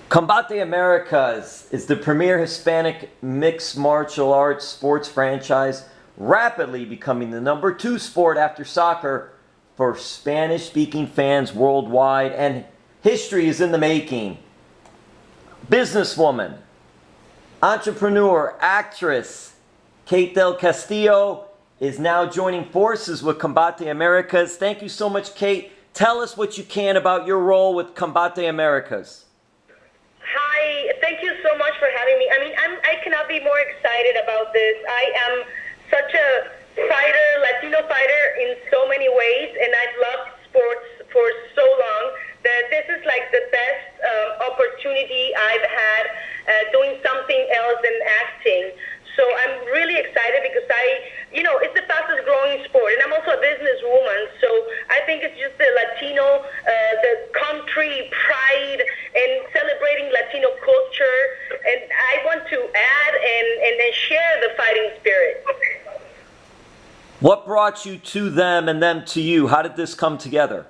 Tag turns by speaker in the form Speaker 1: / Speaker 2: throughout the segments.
Speaker 1: Combate Americas is the premier Hispanic mixed martial arts sports franchise, rapidly becoming the #2 sport after soccer for Spanish-speaking fans worldwide, and history is in the making. Businesswoman, entrepreneur, actress, Kate del Castillo is now joining forces with Combate Americas. Thank you so much, Kate. Tell us what you can about your role with Combate Americas.
Speaker 2: Hi, thank you so much for having me. I cannot be more excited about this. I am such a fighter, Latino fighter in so many ways, and I've loved sports for so long that this is like the best opportunity I've had doing something else than acting. So I'm really excited because it's the fastest growing sport, and I'm also a businesswoman. So I think it's just the Latino, the country pride and celebrating Latino culture, and I want to add and share the fighting spirit.
Speaker 1: What brought you to them and them to you? How did this come together?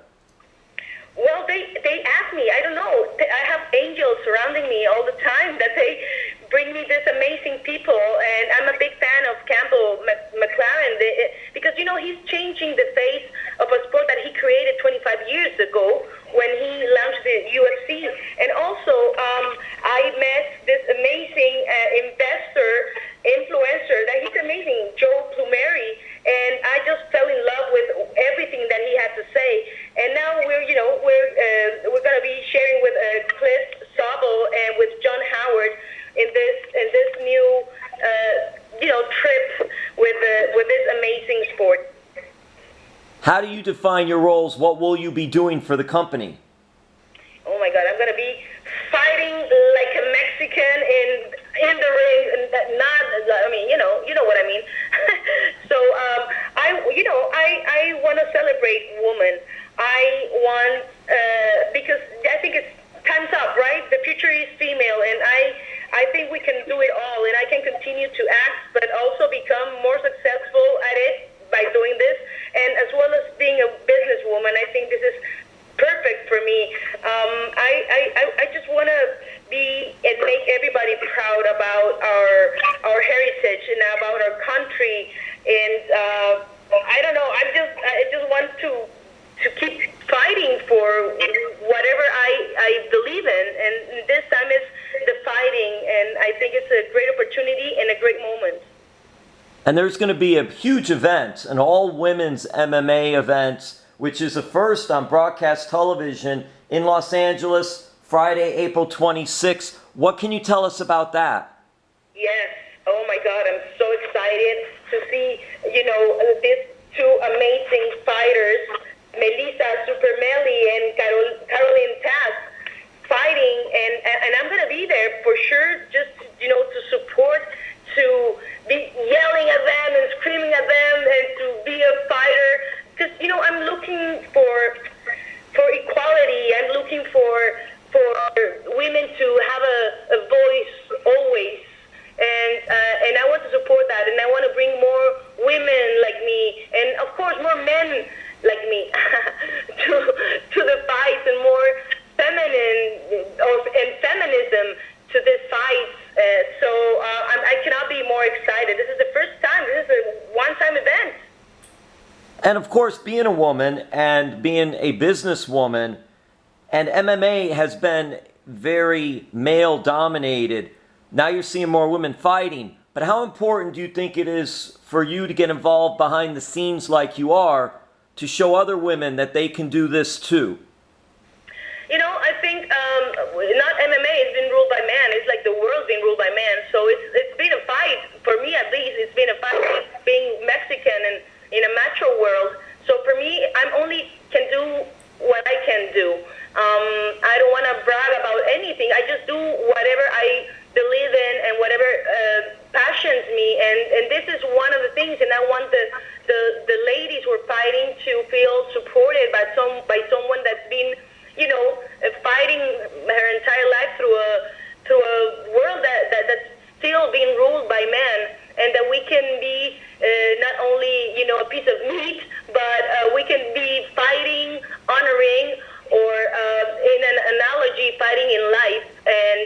Speaker 2: Well, they asked me. I don't know. I have angels surrounding me all the time that they bring me these amazing people, and I'm a big fan of Campbell McLaren because he's changing the face of a sport that he created 25 years ago when he launched the UFC. And also, I met this amazing influencer that he's amazing, Joe Plumeri, and I just fell in love with everything that he had to say. And now we're going to be sharing with Cliff Sobel and with John Howard in this new trip with this amazing sport.
Speaker 1: How do you define your roles? What will you be doing for the company?
Speaker 2: Oh my God, I'm going to be fighting like a Mexican in the ring, and you know what I mean. So I want to celebrate women. I want because I think it's time's up, right? The future is female, and I think we can do it all, and I can continue to act, but also become more successful at it by doing this, and as well as being a businesswoman. I think this is perfect for me. I just want to be and make everybody proud about our heritage and about our country, and I don't know. I just want to keep fighting for whatever I believe in, and this time is the fighting, and I think it's a great opportunity and a great moment.
Speaker 1: And there's going to be a huge event, an all-women's MMA event, which is a first on broadcast television in Los Angeles, Friday, April 26th. What can you tell us about that?
Speaker 2: Yes. Oh my God, I'm so excited to see, these two amazing fighters, Melissa Supermelli and Caroline Taz, fighting, and I'm going to be there for sure, just to support, to be yelling at them and screaming at them, and to be a fighter, because I'm looking for equality. I'm looking for women to have a voice always, and I want to support that, and I want to bring more women like me, and of course more men like me to the fights, and more feminine and feminism to this fight. So I cannot be more excited. This is the first time. This is a one-time event.
Speaker 1: And of course, being a woman and being a businesswoman, and MMA has been very male-dominated. Now you're seeing more women fighting. But how important do you think it is for you to get involved behind the scenes like you are to show other women that they can do this too?
Speaker 2: I think not MMA has been ruled by man. It's like the world's been ruled by man. So it's been a fight, for me at least. It's been a fight being Mexican and in a macho world. So for me, I'm only can do what I can do. I don't want to brag about anything. I just do whatever I believe in and whatever passions me. And this is one of the things. And I want the ladies who are fighting to feel supported by someone that's been fighting her entire life through a world that's still being ruled by men, and that we can be not only a piece of meat, but we can be fighting, honoring, or in an analogy, fighting in life. And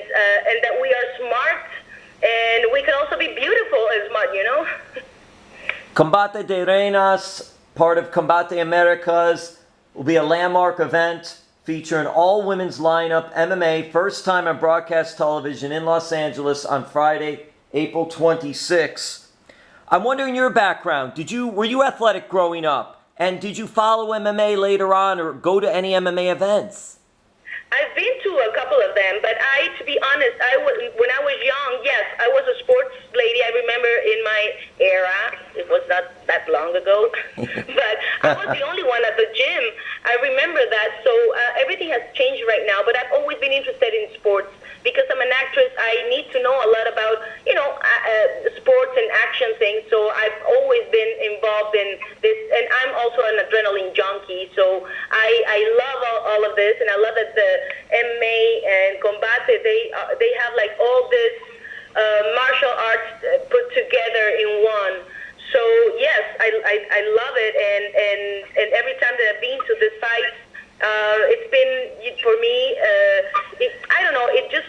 Speaker 1: Combate de Reinas, part of Combate Americas, will be a landmark event featuring all women's lineup MMA, first time on broadcast television in Los Angeles on Friday, April 26. I'm wondering your background. Were you athletic growing up? And did you follow MMA later on or go to any MMA events?
Speaker 2: I've been to a couple of them, but to be honest, when I was young, yes, I was a sports lady. I remember in my era, it was not that long ago, but I was the only one at the gym. I remember that. So everything has changed right now, but I've always been interested in sports. Because I'm an actress, I need to know a lot about, sports and action things. So I've always been involved in this, and I'm also an adrenaline junkie. So I love all of this, and I love that the MMA and Combate, they have like all this martial arts put together in one. So yes, I love it, and every time that I've been to this fight, it's been, for me, I don't know, it just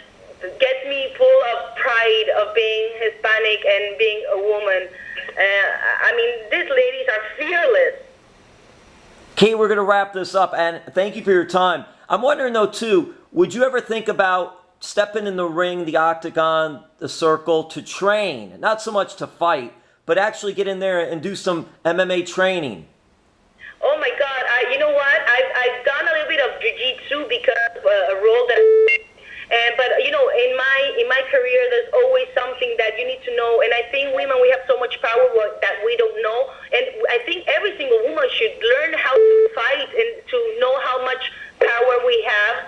Speaker 2: gets me full of pride of being Hispanic and being a woman. These ladies are fearless.
Speaker 1: Kate, we're going to wrap this up, and thank you for your time. I'm wondering, though, too, would you ever think about stepping in the ring, the octagon, the circle, to train? Not so much to fight, but actually get in there and do some MMA training.
Speaker 2: Oh my God! You know what? I've done a little bit of jiu-jitsu because a role that. But in my career, there's always something that you need to know. And I think women, we have so much power that we don't know. And I think every single woman should learn how to fight and to know how much power we have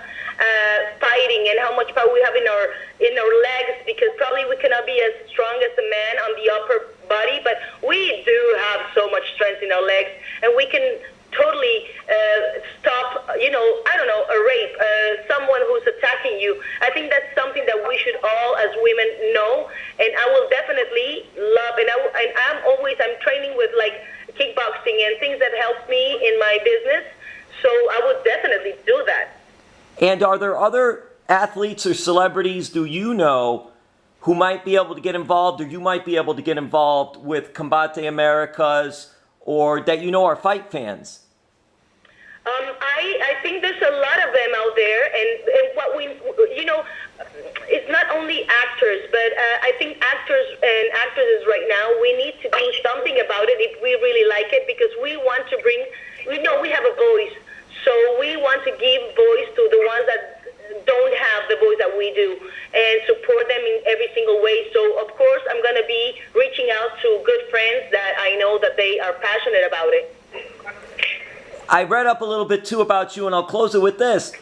Speaker 2: fighting and how much power we have in our legs. Because probably we cannot be as strong as a man on the upper body, but we do have so much strength in our legs, and we can totally stop, a rape, someone who's attacking you. I think that's something that we should all, as women, know. And I will definitely love, and I'm training with like kickboxing and things that help me in my business. So I would definitely do that.
Speaker 1: And are there other athletes or celebrities, do you know, who might be able to get involved, or you might be able to get involved with Combate Americas, or that you know are fight fans?
Speaker 2: I think there's a lot of them out there, and what it's not only actors, but I think actors and actresses right now, we need to do something about it if we really like it, because we want to we have a voice, so we want to give voice to the ones that don't have the voice that we do, and support them in every single way. So of course I'm going to be reaching out to good friends that I know that they are passionate about it.
Speaker 1: I read up a little bit too about you, and I'll close it with this.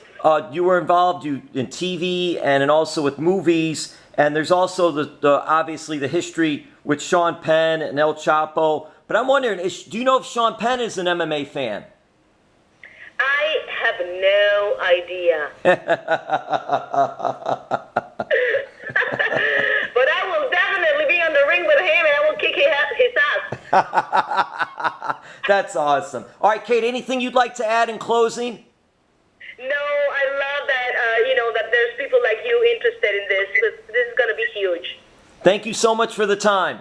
Speaker 1: You were involved in TV and also with movies, and there's also obviously the history with Sean Penn and El Chapo. But I'm wondering, do you know if Sean Penn is an MMA fan?
Speaker 2: I have no idea. But I will definitely be on the ring with him, and I will kick his ass.
Speaker 1: That's awesome. All right, Kate, anything you'd like to add in closing?
Speaker 2: No, I love that, that there's people like you interested in this. This is going to be huge.
Speaker 1: Thank you so much for the time.